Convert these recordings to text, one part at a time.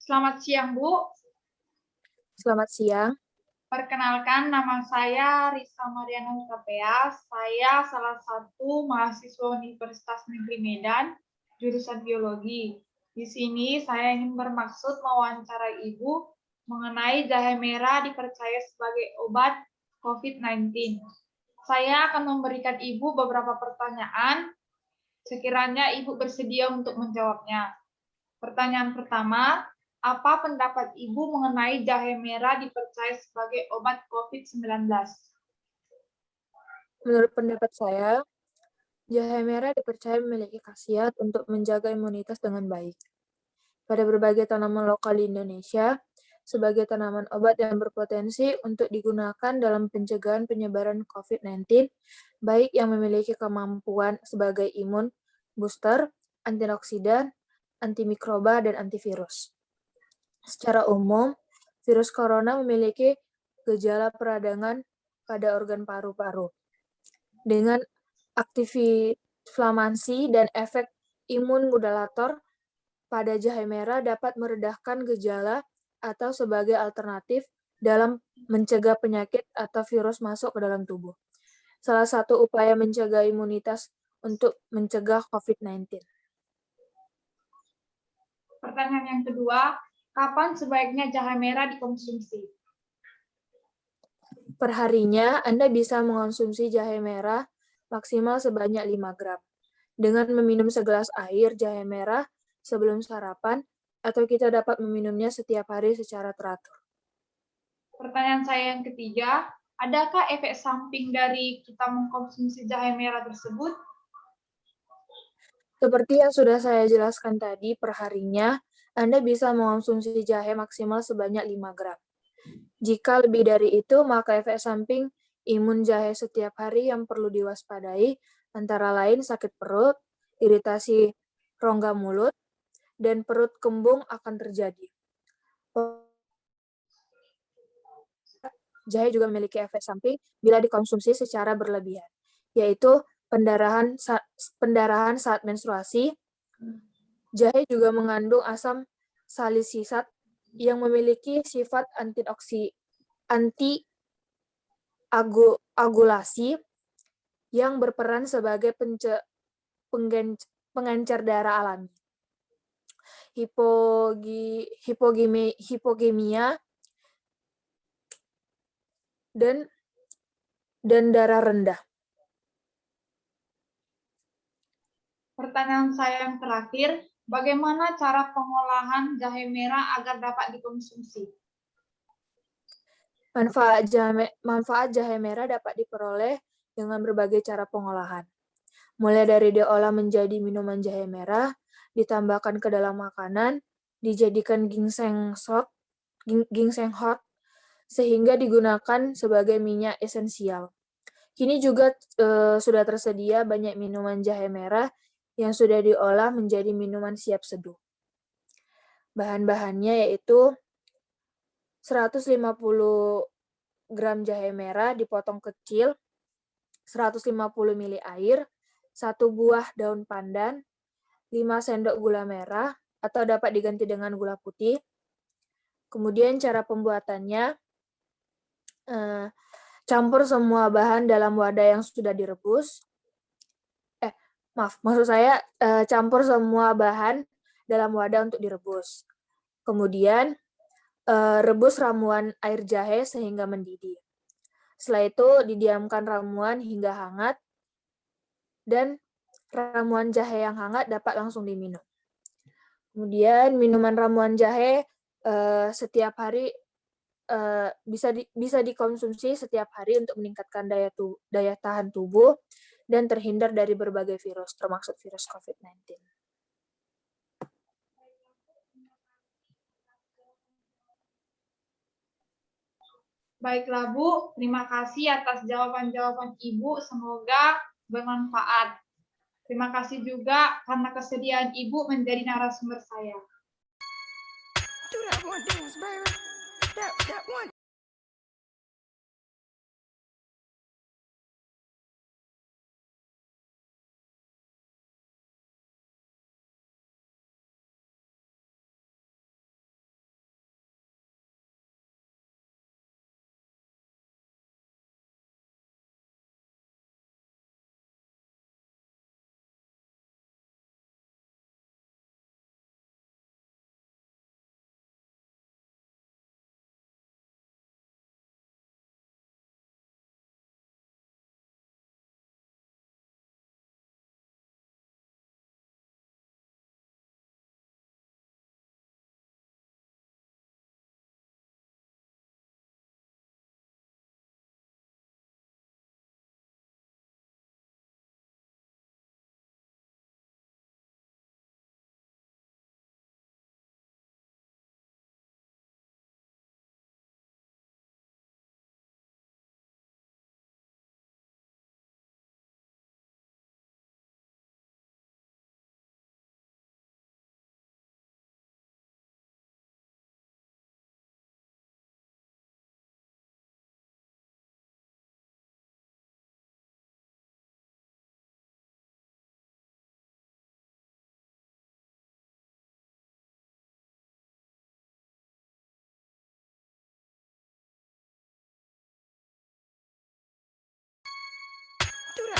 Selamat siang, Bu. Selamat siang. Perkenalkan, nama saya Risa Mariana Hutapea. Saya salah satu mahasiswa Universitas Negeri Medan, jurusan biologi. Di sini saya ingin bermaksud mewawancarai Ibu mengenai jahe merah dipercaya sebagai obat COVID-19. Saya akan memberikan Ibu beberapa pertanyaan, sekiranya Ibu bersedia untuk menjawabnya. Pertanyaan pertama, apa pendapat Ibu mengenai jahe merah dipercaya sebagai obat COVID-19? Menurut pendapat saya, jahe merah dipercaya memiliki khasiat untuk menjaga imunitas dengan baik. Pada berbagai tanaman lokal di Indonesia, sebagai tanaman obat yang berpotensi untuk digunakan dalam pencegahan penyebaran COVID-19, baik yang memiliki kemampuan sebagai imun, booster, antioksidan, antimikroba, dan antivirus. Secara umum, virus corona memiliki gejala peradangan pada organ paru-paru dengan aktivinflamasi dan efek imun modulator pada jahe merah dapat meredahkan gejala atau sebagai alternatif dalam mencegah penyakit atau virus masuk ke dalam tubuh. Salah satu upaya mencegah imunitas untuk mencegah COVID-19. Pertanyaan yang kedua, kapan sebaiknya jahe merah dikonsumsi? Perharinya, Anda bisa mengonsumsi jahe merah maksimal sebanyak 5 gram. Dengan meminum segelas air jahe merah sebelum sarapan, atau kita dapat meminumnya setiap hari secara teratur. Pertanyaan saya yang ketiga, adakah efek samping dari kita mengkonsumsi jahe merah tersebut? Seperti yang sudah saya jelaskan tadi, perharinya Anda bisa mengonsumsi jahe maksimal sebanyak 5 gram. Jika lebih dari itu, maka efek samping imun jahe setiap hari yang perlu diwaspadai antara lain sakit perut, iritasi rongga mulut, dan perut kembung akan terjadi. Jahe juga memiliki efek samping bila dikonsumsi secara berlebihan, yaitu pendarahan saat menstruasi. Jahe juga mengandung asam salisilat yang memiliki sifat antiagulasi yang berperan sebagai pengencer darah alami. Hipoglikemia dan darah rendah. Pertanyaan saya yang terakhir, bagaimana cara pengolahan jahe merah agar dapat dikonsumsi? Manfaat jahe merah dapat diperoleh dengan berbagai cara pengolahan. Mulai dari diolah menjadi minuman jahe merah, ditambahkan ke dalam makanan, dijadikan ginseng hot, sehingga digunakan sebagai minyak esensial. Kini juga sudah tersedia banyak minuman jahe merah yang sudah diolah menjadi minuman siap seduh. Bahan-bahannya yaitu 150 gram jahe merah dipotong kecil, 150 ml air, 1 buah daun pandan, 5 sendok gula merah, atau dapat diganti dengan gula putih. Kemudian cara pembuatannya, campur semua bahan dalam wadah yang sudah direbus. Campur semua bahan dalam wadah untuk direbus. Kemudian, rebus ramuan air jahe sehingga mendidih. Setelah itu, didiamkan ramuan hingga hangat, dan ramuan jahe yang hangat dapat langsung diminum. Kemudian, minuman ramuan jahe setiap hari bisa dikonsumsi setiap hari untuk meningkatkan daya tahan tubuh dan terhindar dari berbagai virus, termasuk virus COVID-19. Baiklah, Bu. Terima kasih atas jawaban-jawaban Ibu. Semoga bermanfaat. Terima kasih juga karena kesediaan Ibu menjadi narasumber saya.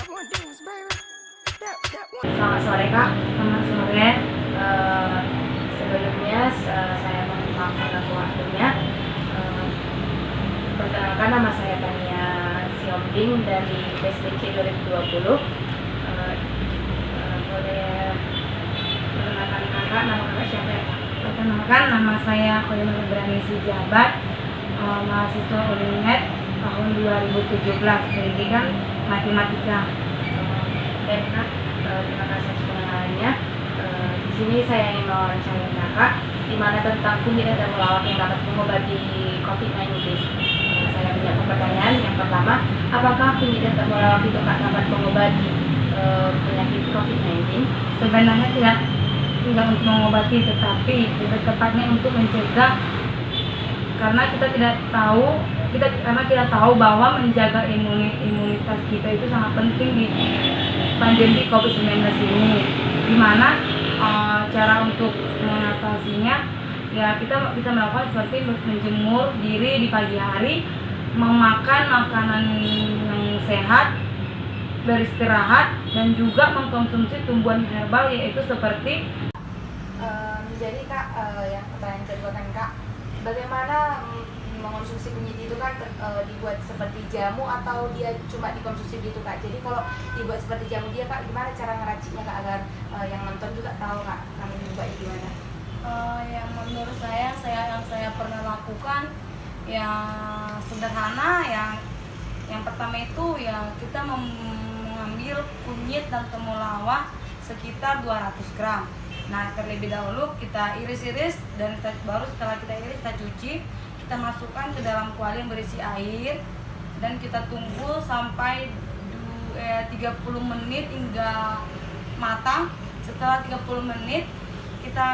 Selamat sore Kak. Selamat sore. Sebelumnya saya mohon maaf atas waktunya. Perkenalkan, nama saya Tania Siombing dari PSDC 2020. Boleh perkenalkan kakak, nama kakak siapa ya Kak? Perkenalkan, nama saya Khoirul Branisi Jabat, mahasiswa UNED tahun 2017, pendidikan matematika. Baik Kak, terima kasih atas pengenalannya. Di sini saya ingin mewawancarai kakak di mana tentang kunyit dan temulawak yang dapat mengobati COVID-19. Saya punya pertanyaan. Yang pertama, apakah kunyit dan temulawak itu Kak dapat mengobati penyakit COVID-19? Sebenarnya tidak untuk mengobati, tetapi lebih tepatnya untuk mencegah, karena kita tidak tahu bahwa menjaga imunitas kita itu sangat penting di pandemi COVID-19 ini. Dimana cara untuk mengatasinya, ya kita bisa melakukan seperti menjemur diri di pagi hari, memakan makanan yang sehat, beristirahat, dan juga mengkonsumsi tumbuhan herbal, yaitu seperti Jadi Kak, yang pertanyaan kedua kan Kak, bagaimana mengonsumsi kunyit itu kan dibuat seperti jamu atau dia cuma dikonsumsi gitu Kak? Jadi kalau dibuat seperti jamu dia Kak, gimana cara ngeraciknya Kak agar yang nonton juga tahu Kak kami dibuat gimana? Yang menurut saya yang saya pernah lakukan yang sederhana, yang pertama itu ya kita mengambil kunyit dan temulawak sekitar 200 gram. Nah, terlebih dahulu kita iris-iris dan baru setelah kita iris kita cuci, kita masukkan ke dalam kuali yang berisi air dan kita tunggu sampai 30 menit hingga matang. Setelah 30 menit kita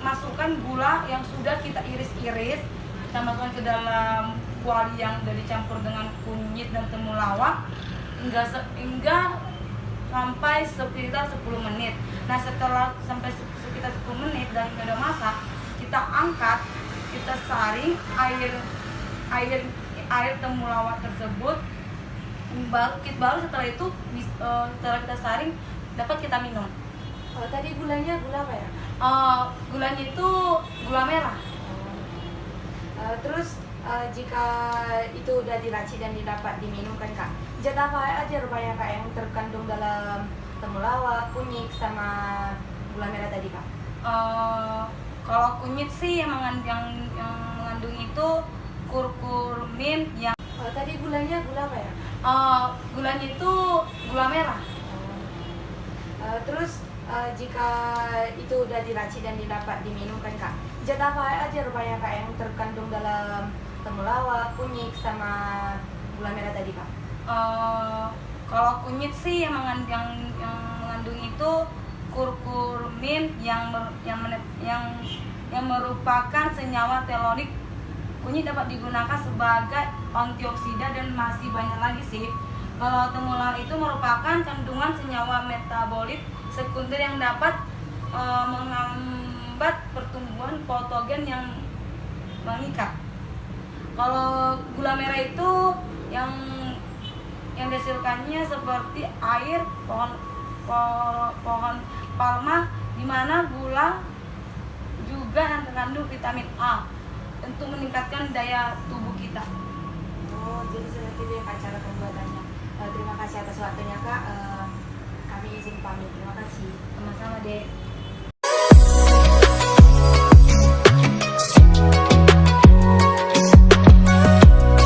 masukkan gula yang sudah kita iris-iris, kita masukkan ke dalam kuali yang sudah dicampur dengan kunyit dan temulawak hingga sampai sekitar 10 menit. Nah, setelah sampai sekitar 10 menit dan sudah masak, kita angkat, kita saring air temulawak tersebut, baru setelah itu setelah kita saring dapat kita minum. Tadi gulanya gula apa ya? Gulanya itu gula merah. Terus jika itu udah diracik dan dapat diminum kan Kak, zat apa aja rupanya Kak yang terkandung dalam temulawak, kunyit, sama gula merah tadi Kak? Kalau kunyit sih yang mengandung itu kurkumin yang Tadi gulanya gula apa ya? gulanya itu gula merah. Terus jika itu udah diracik dan dapat diminum kan Kak, zat apa aja rupanya Kak yang terkandung dalam temulawak, kunyit, sama gula merah tadi Kak? Kalau kunyit sih yang mengandung itu kurkumin yang merupakan senyawa telonik. Kunyit dapat digunakan sebagai antioksida dan masih banyak lagi sih. Kalau temulawak itu merupakan kandungan senyawa metabolit sekunder yang dapat menghambat pertumbuhan patogen yang mengikat. Kalau gula merah itu yang dihasilkannya seperti air pohon palma, di mana gula juga yang terkandung vitamin A untuk meningkatkan daya tubuh kita. Oh, jadi seperti itu ya Kak cara pembuatannya. Terima kasih atas waktunya Kak. Kami izin pamit. Terima kasih. Sama-sama Dek.